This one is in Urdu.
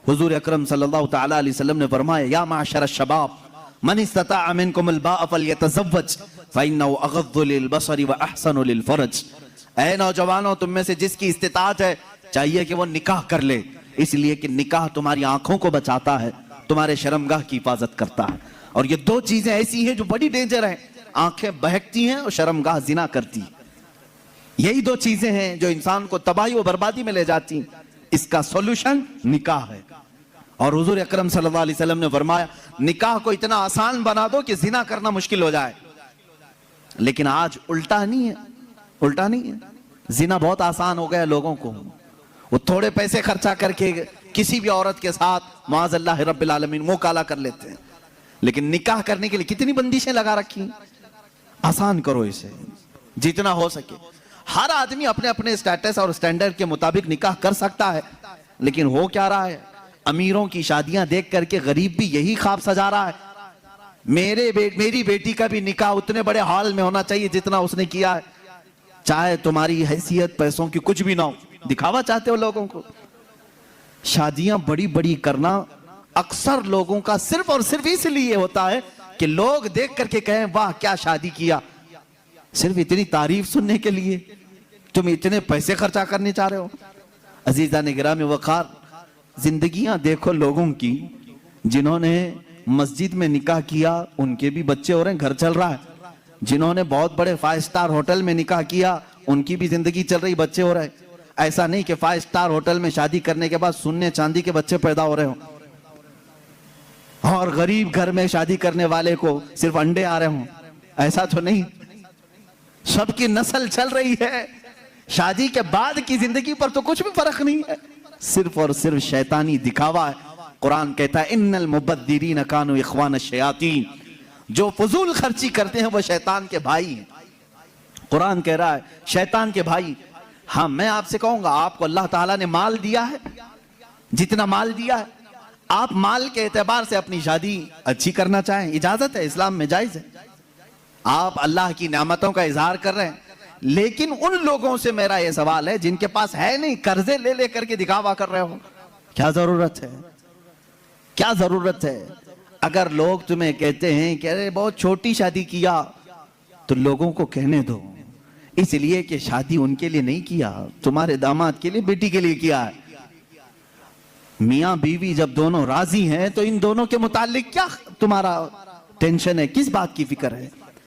حضور اکرم صلی اللہ تعالیٰ علیہ وسلم نے فرمایا یا معشر الشباب من استطاع منکم الباء فلیتزوج فإنه اغض للبصر واحسن للفرج۔ اے نوجوانوں، تم میں سے جس کی استطاعت ہے چاہیے کہ وہ نکاح کر لے، اس لیے کہ نکاح تمہاری آنکھوں کو بچاتا ہے، تمہارے شرمگاہ کی حفاظت کرتا ہے۔ اور یہ دو چیزیں ایسی ہیں جو بڑی ڈینجر ہیں، آنکھیں بہکتی ہیں اور شرمگاہ زنا کرتی ہے۔ یہی دو چیزیں ہیں جو انسان کو تباہی و بربادی میں لے جاتی ہیں۔ اس کا سولوشن نکاح ہے۔ اور حضور اکرم صلی اللہ علیہ وسلم نے فرمایا نکاح کو اتنا آسان بنا دو کہ زنا کرنا مشکل ہو جائے۔ لیکن آج الٹا نہیں ہے، الٹا نہیں ہے، زنا بہت آسان ہو گیا لوگوں کو۔ وہ تھوڑے پیسے خرچہ کر کے کسی بھی عورت کے ساتھ معاذ اللہ رب العالمین منہ کالا کر لیتے ہیں۔ لیکن نکاح کرنے کے لیے کتنی بندشیں لگا رکھی ہیں۔ آسان کرو اسے جتنا ہو سکے۔ ہر آدمی اپنے اپنے سٹیٹس اور سٹینڈرڈ کے مطابق نکاح کر سکتا ہے، لیکن ہو کیا رہا ہے؟ امیروں کی شادیاں دیکھ کر کے غریب بھی یہی خواب سجا رہا ہے میری بیٹی کا بھی نکاح اتنے بڑے ہال میں ہونا چاہیے جتنا اس نے کیا ہے، چاہے تمہاری حیثیت پیسوں کی کچھ بھی نہ ہو۔ دکھاوا چاہتے ہو لوگوں کو۔ شادیاں بڑی بڑی کرنا اکثر لوگوں کا صرف اور صرف اس لیے ہوتا ہے کہ لوگ دیکھ کر کے کہیں واہ کیا شادی کیا، صرف اتنی تعریف سننے کے لیے تم اتنے پیسے خرچہ کرنے چاہ رہے ہو۔ عزیزان گرامی وقار، زندگیاں دیکھو لوگوں کی جنہوں نے مسجد میں نکاح کیا ان کے بھی بچے ہو رہے ہیں، گھر چل رہا ہے۔ جنہوں نے بہت بڑے 5 سٹار ہوٹل میں نکاح کیا ان کی بھی زندگی چل رہی، بچے ہو رہے ہیں۔ ایسا نہیں کہ 5 سٹار ہوٹل میں شادی کرنے کے بعد سونے چاندی کے بچے پیدا ہو رہے ہوں، اور غریب گھر میں شادی کرنے والے کو صرف انڈے آ رہے ہوں، ایسا تو نہیں۔ سب کی نسل چل رہی ہے۔ شادی کے بعد کی زندگی پر تو کچھ بھی فرق نہیں ہے، صرف اور صرف شیطانی دکھاوا ہے۔ قرآن کہتا ہے ان المبذرین کانوا اخوان الشیاطین، جو فضول خرچی کرتے ہیں وہ شیطان کے بھائی ہیں۔ قرآن کہہ رہا ہے شیطان کے بھائی۔ ہاں میں آپ سے کہوں گا، آپ کو اللہ تعالیٰ نے مال دیا ہے، جتنا مال دیا ہے آپ مال کے اعتبار سے اپنی شادی اچھی کرنا چاہیں، اجازت ہے، اسلام میں جائز ہے۔ آپ اللہ کی نعمتوں کا اظہار کر رہے ہیں، لیکن ان لوگوں سے میرا یہ سوال ہے جن کے پاس ہے نہیں، قرضے لے لے کر کے دکھاوا کر رہے ہو، کیا ضرورت ہے؟ کیا ضرورت ہے؟ اگر لوگ تمہیں کہتے ہیں کہ ارے بہت چھوٹی شادی کیا، تو لوگوں کو کہنے دو، اس لیے کہ شادی ان کے لیے نہیں کیا، تمہارے داماد کے لیے، بیٹی کے لیے کیا ہے۔ میاں بیوی جب دونوں راضی ہیں تو ان دونوں کے متعلق کیا تمہارا ٹینشن ہے، کس بات کی فکر ہے؟